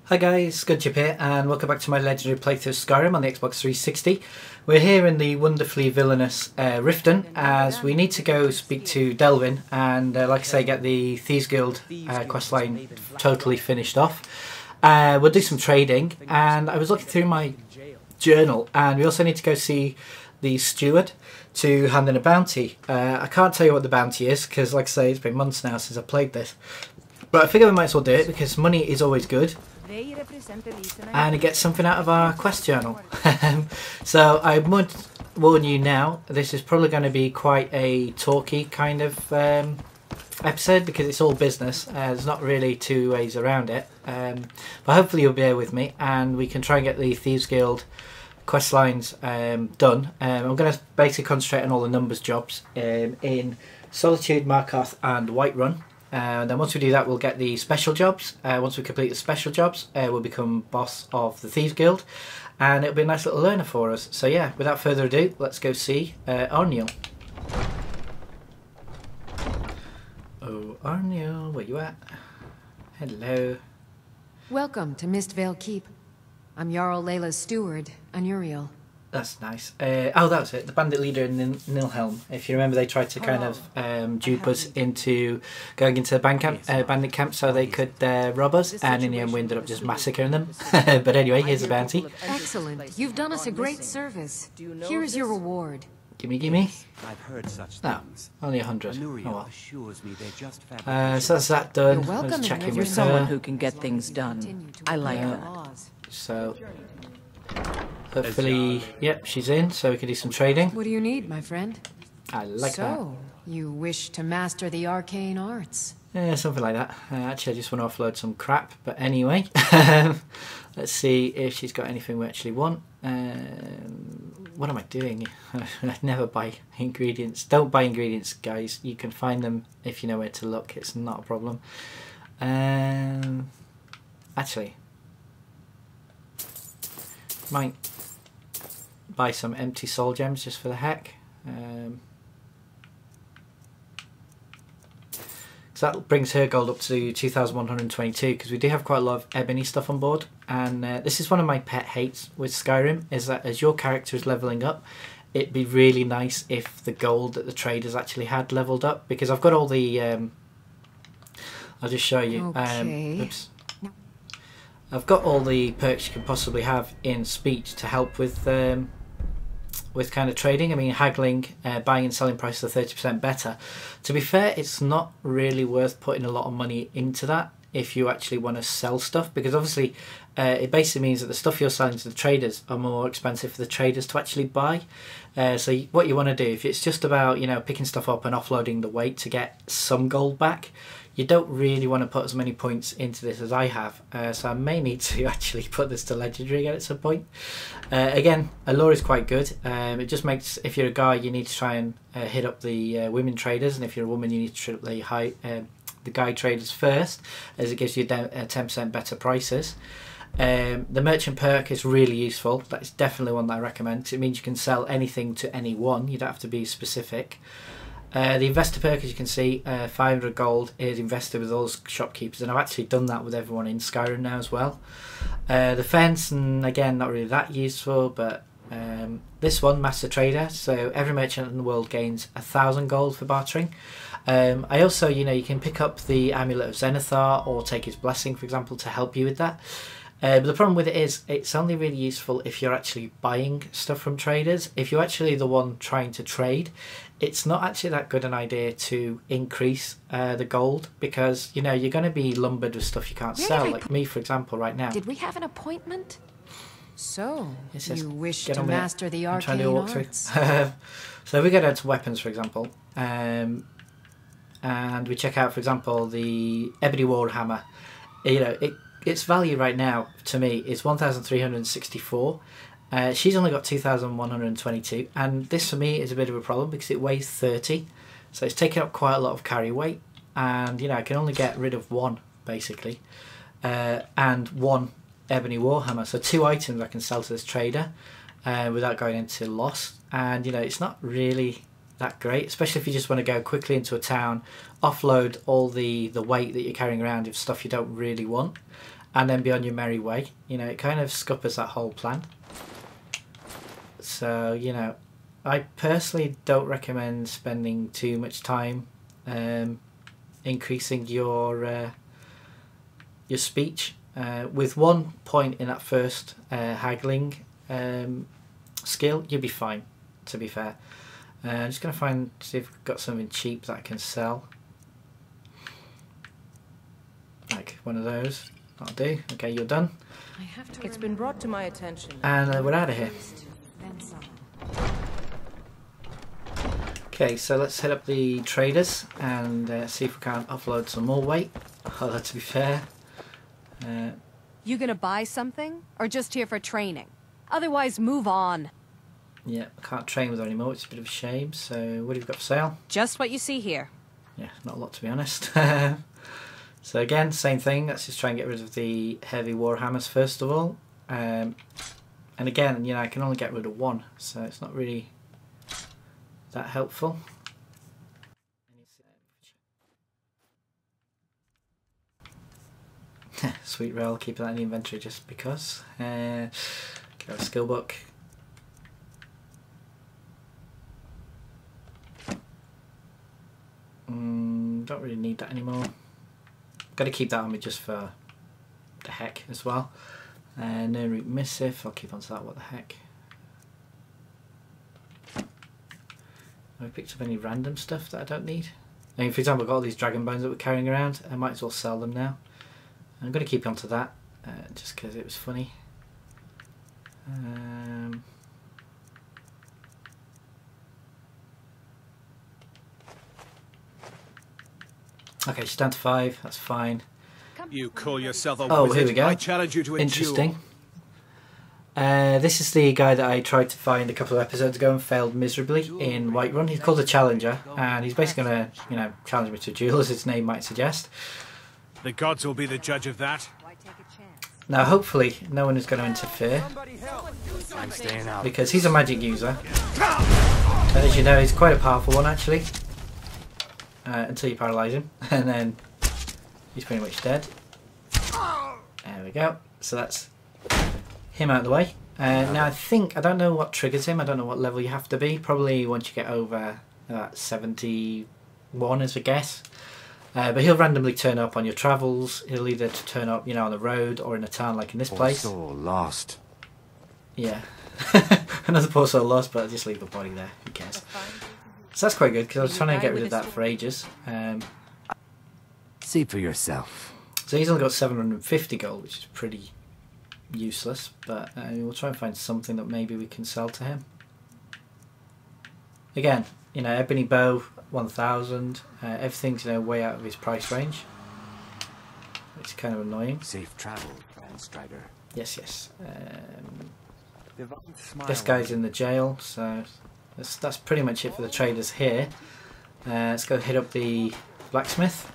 Hi guys, Goodchip here and welcome back to my legendary playthrough of Skyrim on the Xbox 360. We're here in the wonderfully villainous Riften as we need to go speak to Delvin and like I say, get the Thieves Guild questline totally finished off. We'll do some trading, and I was looking through my journal and we also need to go see the steward to hand in a bounty. I can't tell you what the bounty is because like I say, it's been months now since I played this. But I figure we might as well do it because money is always good. And it gets something out of our quest journal. So I would warn you now, this is probably going to be quite a talky kind of episode because it's all business. There's not really two ways around it. But hopefully you'll bear with me and we can try and get the Thieves Guild quest lines done. I'm going to basically concentrate on all the numbers jobs in Solitude, Markarth and Whiterun. Then once we do that, we'll get the special jobs. Once we complete the special jobs, we'll become boss of the Thieves Guild, and it'll be a nice little learner for us. So yeah, without further ado, let's go see Arniel. Oh, Arniel, where you at? Hello. Welcome to Mistvale Keep. I'm Jarl Layla's steward, Anuriel. That's nice. Oh, that was it. The bandit leader in Nilhelm. If you remember, they tried to kind of dupe us into going into the bandit camp so they could rob us, and in the end we ended up just massacring them. But anyway, here's the bounty. Excellent. You've done us a great service. Here is your reward. Gimme. I've heard such No, things. only 100. Anuriel Oh well. assures me they just So that's that done. You're welcome. Let's check in You're with Someone her. who can get things done. I like that. So hopefully, yep, she's in, so we can do some trading. What do you need, my friend? I like that. So, you wish to master the arcane arts? Yeah, something like that. Actually, I just want to offload some crap, but anyway. Let's see if she's got anything we actually want. What am I doing? I never buy ingredients. Don't buy ingredients, guys. You can find them if you know where to look. It's not a problem. Actually, might buy some empty soul gems just for the heck. So that brings her gold up to 2,122 because we do have quite a lot of ebony stuff on board, and this is one of my pet hates with Skyrim, is that as your character is leveling up, it'd be really nice if the gold that the traders actually had leveled up, because I've got all the I'll just show you. Okay. Oops. I've got all the perks you can possibly have in speech to help with kind of trading. I mean, haggling, buying and selling prices are 30% better. To be fair, it's not really worth putting a lot of money into that if you actually want to sell stuff, because obviously it basically means that the stuff you're selling to the traders are more expensive for the traders to actually buy. So what you want to do, if it's just about, you know, picking stuff up and offloading the weight to get some gold back, you don't really want to put as many points into this as I have, so I may need to actually put this to legendary again at some point. Again, Allure is quite good. It just makes, if you're a guy, you need to try and hit up the women traders, and if you're a woman, you need to hit up the guy traders first, as it gives you 10% better prices. The merchant perk is really useful. That is definitely one that I recommend. It means you can sell anything to anyone. You don't have to be specific. The investor perk, as you can see, 500 gold is invested with all shopkeepers, and I've actually done that with everyone in Skyrim now as well. The fence, and again, not really that useful, but this one, Master Trader, so every merchant in the world gains 1,000 gold for bartering. I also, you know, you can pick up the Amulet of Zenithar or take his blessing, for example, to help you with that. But the problem with it is, it's only really useful if you're actually buying stuff from traders. If you're actually the one trying to trade, it's not actually that good an idea to increase the gold, because, you know, you're going to be lumbered with stuff you can't sell. Like me, for example, right now. Did we have an appointment? So, you wish get to on with it. master the I'm trying to do a arcane walkthrough. arts? So if we go down to weapons, for example, and we check out, for example, the Ebony Warhammer, you know, its value right now, to me, is 1,364. She's only got 2,122, and this for me is a bit of a problem because it weighs 30, so it's taking up quite a lot of carry weight, and you know, I can only get rid of one basically, and one Ebony Warhammer, so 2 items I can sell to this trader without going into loss, and you know, it's not really that great, especially if you just want to go quickly into a town, offload all the weight that you're carrying around of stuff you don't really want, and then be on your merry way. You know, it kind of scuppers that whole plan. So, you know, I personally don't recommend spending too much time increasing your speech. With 1 point in that first haggling skill, you'll be fine, to be fair. I'm just going to see if we've got something cheap that I can sell. Like one of those. That'll do. Okay, you're done. It's been brought to my attention. And we're out of here. Okay, so let's hit up the traders and see if we can upload some more weight. Although, to be fair... you gonna buy something? Or just here for training? Otherwise, move on. Yeah, I can't train with her anymore, which is a bit of a shame. So, what have you got for sale? Just what you see here. Yeah, not a lot, to be honest. So again, same thing. Let's just try and get rid of the heavy warhammers first of all. And again, you know, I can only get rid of one, so it's not really that helpful. Sweet rail, keep that in the inventory just because. Get our skill book. Don't really need that anymore. Got to keep that on me just for the heck as well. No root missive, I'll keep on to that, what the heck. Have I picked up any random stuff that I don't need? I mean, for example, I've got all these dragon bones that we're carrying around. I might as well sell them now. I'm going to keep on to that, just because it was funny. Okay, she's down to 5, that's fine. You call yourself a Oh, wizard? here we go. I challenge you to a Interesting. duel. This is the guy that I tried to find a couple of episodes ago and failed miserably in Whiterun. He's called a Challenger, and he's basically going to, you know, challenge me to a duel, as his name might suggest. The gods will be the judge of that. Now, hopefully, no one is going to interfere, I'm staying out. because he's a magic user. And as you know, he's quite a powerful one, actually. Until you paralyse him, and then he's pretty much dead. There we go. So that's him out of the way. Now I don't know what triggers him. I don't know what level you have to be. Probably once you get over 71 as a guess. But he'll randomly turn up on your travels. He'll either turn up, you know, on the road or in a town like in this place. Soul lost. Yeah. Another poor soul lost, but I'll just leave the body there. Who cares? So that's quite good, because I was trying to get rid of that for ages. See for yourself. So he's only got 750 gold, which is pretty useless, but we'll try and find something that maybe we can sell to him. Again, you know, ebony bow, 1,000. Everything's, you know, way out of his price range, which is kind of annoying. Safe travel, Grand Strider. Yes, yes. This guy's in the jail, so that's pretty much it for the traders here. Let's go hit up the blacksmith.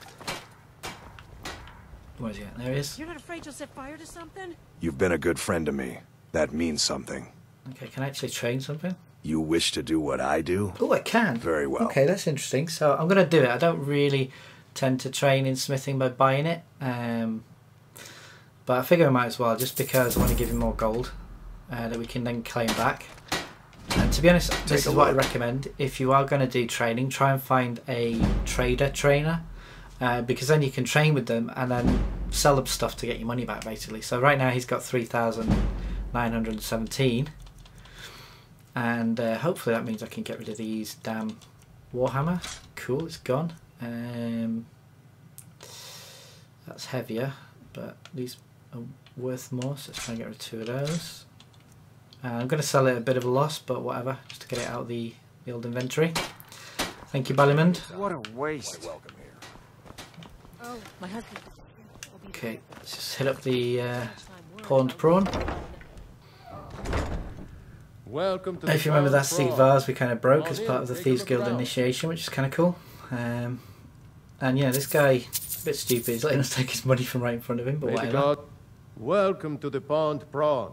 Where's he at? There he is. You're not afraid you'll set fire to something? You've been a good friend to me. That means something. Okay, can I actually train something? You wish to do what I do? Oh, I can. Very well. Okay, that's interesting. So I'm going to do it. I don't really tend to train in smithing by buying it. But I figure I might as well, just because I want to give him more gold that we can then claim back. And to be honest, this is what I recommend. If you are going to do training, try and find a trainer. Because then you can train with them and then sell them stuff to get your money back, basically. So right now he's got 3,917. And hopefully that means I can get rid of these damn Warhammer. Cool, it's gone. That's heavier, but these are worth more, so let's try and get rid of 2 of those. I'm going to sell it a bit of a loss, but whatever, just to get it out of the old inventory. Thank you, Ballyman. What a waste. Welcome here. Oh, my husband. Okay, let's just hit up the pawned prawn. Welcome to If you remember, that's the vase we kind of broke as part of the Thieves Guild initiation, which is kind of cool. And yeah, this guy, a bit stupid, he's letting us take his money from right in front of him, but whatever. Welcome to the Pond Prawn.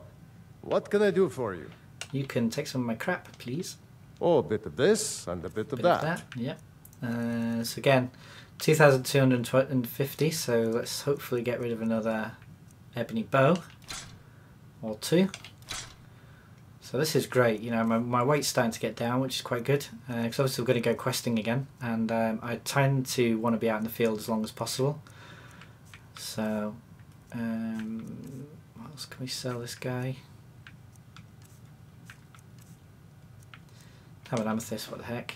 What can I do for you? You can take some of my crap, please. Oh, a bit of this and a bit of that. Yeah. So again, 2,250, so let's hopefully get rid of another ebony bow, or 2. So this is great. You know, my weight's starting to get down, which is quite good, because obviously we're going to go questing again, and I tend to want to be out in the field as long as possible. So what else can we sell this guy? Have an amethyst, what the heck,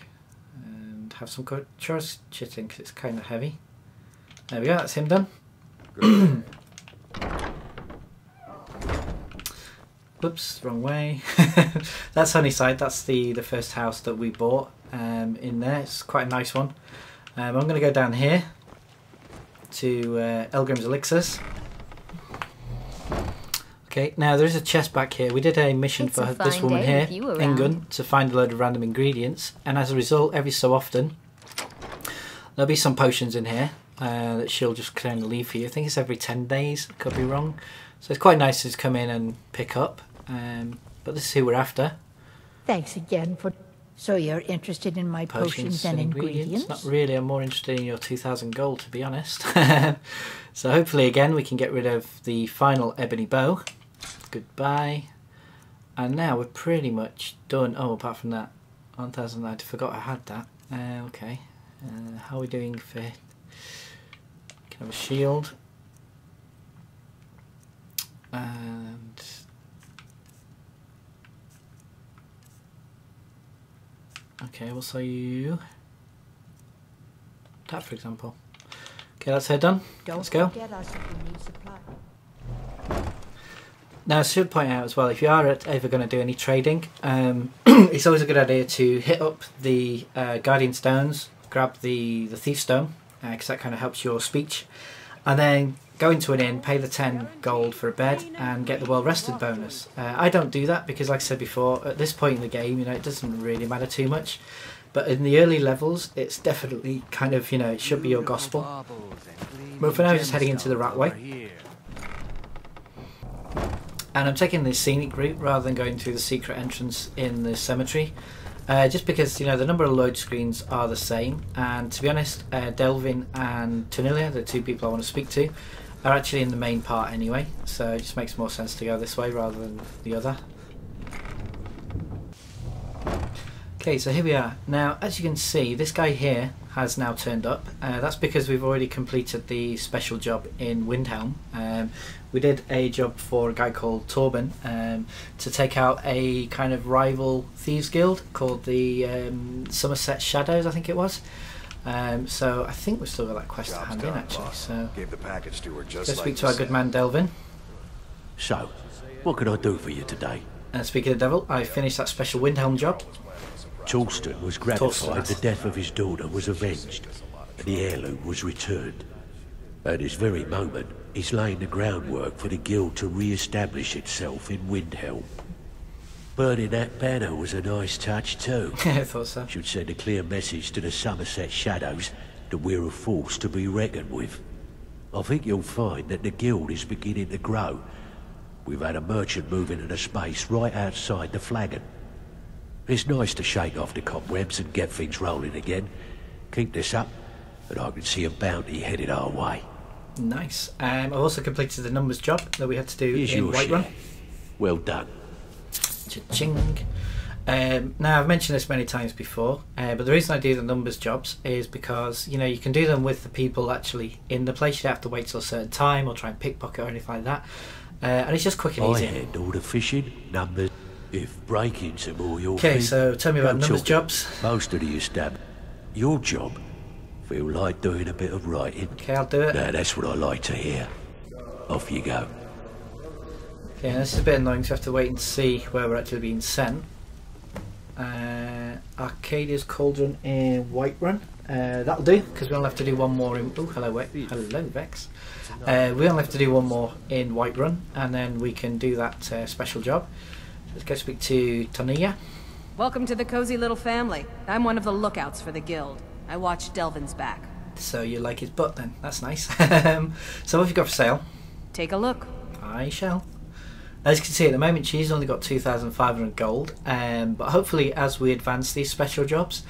and have some chorus chitting because it's kind of heavy. There we go, that's him done. Whoops, wrong way. That's Honeyside, that's the first house that we bought in there. It's quite a nice one. I'm going to go down here to Elgrim's Elixirs. Okay, now there is a chest back here. We did a mission for this woman here, Ingun, to find a load of random ingredients, and as a result, every so often there'll be some potions in here that she'll just kind of leave for you. I think it's every 10 days, could be wrong. So it's quite nice to just come in and pick up, but this is who we're after. Thanks again for... So you're interested in my potions and ingredients? Not really, I'm more interested in your 2,000 gold, to be honest. So hopefully again we can get rid of the final ebony bow. Goodbye. And now we're pretty much done. Oh, apart from that, 1,000, I forgot I had that. Okay, how are we doing for... Can have a shield. And... Okay, we'll sell you that, for example. Okay, that's her done. Let's go. Now, I should point out as well, if you are ever going to do any trading, it's always a good idea to hit up the Guardian Stones, grab the Thief Stone, because that kind of helps your speech, and then go into an inn, pay the 10 gold for a bed, and get the well rested bonus. I don't do that because, like I said before, at this point in the game, you know, it doesn't really matter too much. But in the early levels, it's definitely kind of, you know, it should be your gospel. But for now, just heading into the Ratway. And I'm taking the scenic route rather than going through the secret entrance in the cemetery. Just because, you know, the number of load screens are the same. And to be honest, Delvin and Tonilia, the 2 people I want to speak to, are actually in the main part anyway. So it just makes more sense to go this way rather than the other. Okay, so here we are. Now, as you can see, this guy here has now turned up. That's because we've already completed the special job in Windhelm. We did a job for a guy called Torben to take out a kind of rival thieves guild called the Somerset Shadows, I think it was. So I think we've still got that quest to hand in, actually. So gave the package steward just let's speak to our good man Delvin. So, what can I do for you today? And speaking of the devil, I finished that special Windhelm job. Torsten was gratified the death of his daughter was avenged, and the heirloom was returned. At this very moment, he's laying the groundwork for the guild to re-establish itself in Windhelm. Burning that banner was a nice touch too. I thought so. Should send a clear message to the Somerset Shadows that we're a force to be reckoned with. I think you'll find that the guild is beginning to grow. We've had a merchant move into the space right outside the flagon. It's nice to shake off the cobwebs and get things rolling again. Keep this up, and I can see a bounty headed our way. Nice. I've also completed the numbers job that we had to do in Whiterun. Well done. Cha-ching. Now, I've mentioned this many times before, but the reason I do the numbers jobs is because, you know, you can do them with the people actually in the place. You don't have to wait till a certain time or try and pickpocket or anything like that. And it's just quick and easy. I handle the fishing, numbers. If breaking's are more your Okay, thing, so tell me about numbers jobs. Most of the your job feel like doing a bit of writing. Okay, I'll do it. Now that's what I like to hear. Off you go. Okay, this is a bit annoying, so I have to wait and see where we're actually being sent. Arcadia's Cauldron in Whiterun. That'll do, because we only have to do one more in... Oh, hello, hello, Vex. We only have to do one more in Whiterun, and then we can do that special job. Let's go speak to Tonilia. Welcome to the cozy little family. I'm one of the lookouts for the guild. I watch Delvin's back. So you like his butt then? That's nice. So what have you got for sale? Take a look. I shall. As you can see at the moment, she's only got 2,500 gold, but hopefully as we advance these special jobs,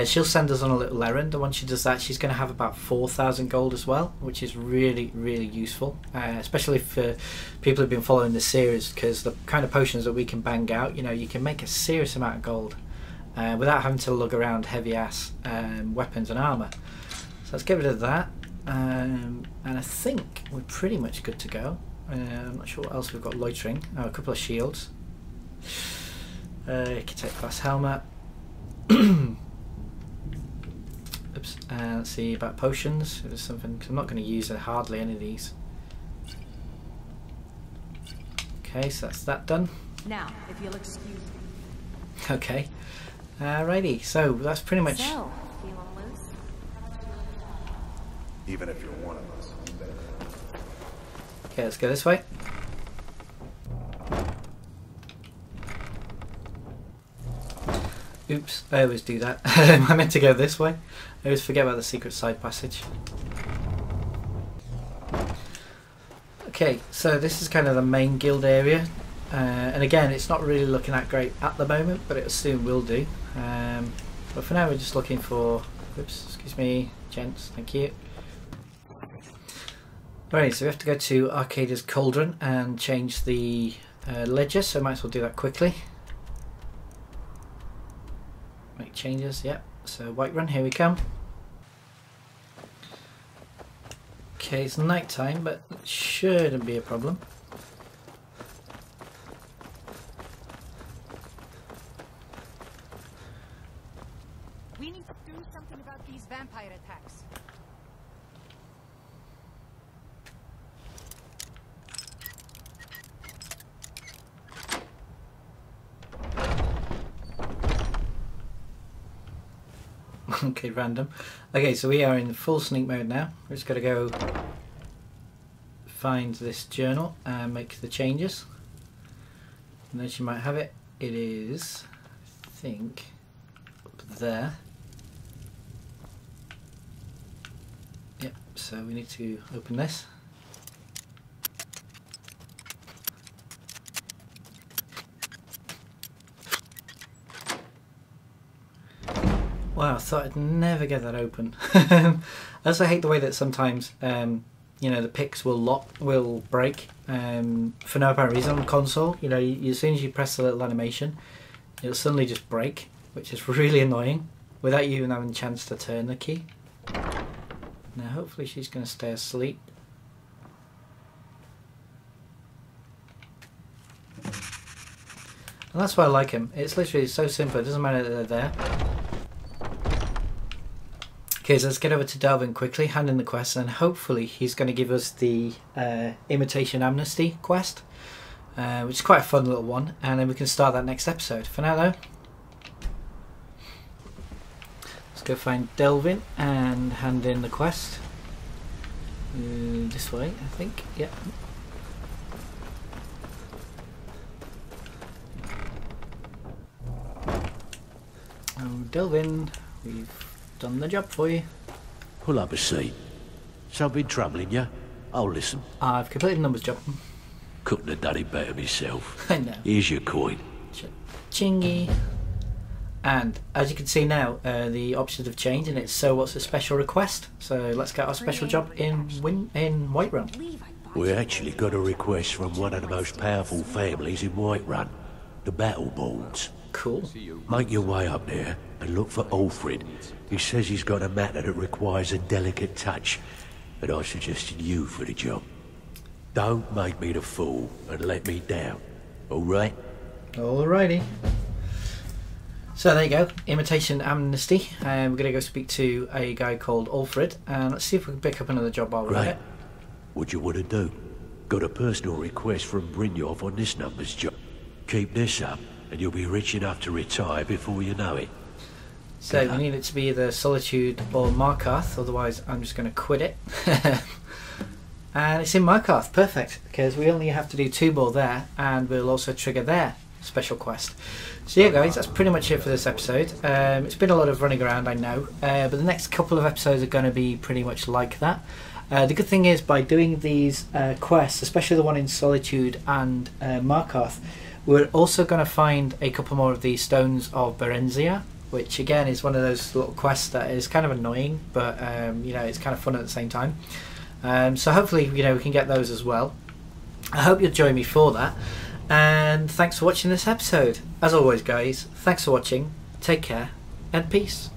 She'll send us on a little errand, and once she does that, she's going to have about 4,000 gold as well, which is really, really useful, especially for people who've been following the series, because the kind of potions that we can bang out, you know, you can make a serious amount of gold without having to lug around heavy ass weapons and armour. So let's get rid of that, and I think we're pretty much good to go. I'm not sure what else we've got. Loitering, oh, a couple of shields, architect class helmet. Oops. Let's see about potions. There's something, cause I'm not going to use hardly any of these. Okay, so that's that done. Now, if you'll excuse me. Okay. Alrighty. So that's pretty much. So, feeling loose? Even if you're one of us. Okay, let's go this way. Oops, I always do that. I meant to go this way. I always forget about the secret side passage. Okay, so this is kind of the main guild area. And again, it's not really looking that great at the moment, but it soon will do. But for now, we're just looking for... Oops, excuse me, gents, thank you. Alright, so we have to go to Arcadia's Cauldron and change the ledger, so I might as well do that quickly. Make changes, yep. So Whiterun, here we come. Okay, it's night time, but it shouldn't be a problem. We need to do something about these vampire attacks. Okay, random. Okay, so we are in full sneak mode now. We're just going to go find this journal and make the changes. And as you might have it, it is, I think, up there. Yep, so we need to open this. Wow, I thought I'd never get that open. I also hate the way that sometimes, you know, the picks will break for no apparent reason on console. You know, as soon as you press the little animation, it'll suddenly just break, which is really annoying, without you even having a chance to turn the key. Now, hopefully she's going to stay asleep. And that's why I like him. It's literally so simple. It doesn't matter that they're there. Okay, so let's get over to Delvin quickly, hand in the quest, and hopefully he's going to give us the Imitation Amnesty quest, which is quite a fun little one, and then we can start that next episode. For now though, let's go find Delvin and hand in the quest. This way, I think, yeah. Oh, Delvin, we've done the job for you. Pull up a seat. Something troubling you? I'll listen. I've completed the numbers job. Couldn't have done it better myself. I know. Here's your coin. Chingy. And as you can see now, the options have changed, and it's so what's a special request. So let's get our special job in Whiterun. We actually got a request from one of the most powerful families in Whiterun, the Battleborns. Cool. Make your way up there and look for Alfred. He says he's got a matter that requires a delicate touch, and I suggested you for the job. Don't make me the fool and let me down, alright? Alrighty. So there you go, Imitation Amnesty. We're going to go speak to a guy called Alfred, and let's see if we can pick up another job while we're at it. What you want to do? Got a personal request from Brynjolf on this numbers job. Keep this up, and you'll be rich enough to retire before you know it. So we need it to be either Solitude or Markarth, otherwise I'm just going to quit it. And it's in Markarth, perfect, because we only have to do 2 more there, and we'll also trigger their special quest. So yeah guys, that's pretty much it for this episode. It's been a lot of running around, I know, but the next couple of episodes are going to be pretty much like that. The good thing is, by doing these quests, especially the one in Solitude and Markarth, we're also going to find a couple more of the Stones of Berenzia, which again is one of those little quests that is kind of annoying, but you know, it's kind of fun at the same time. So hopefully, you know, we can get those as well. I hope you'll join me for that, and thanks for watching this episode. As always, guys, thanks for watching, take care, and peace.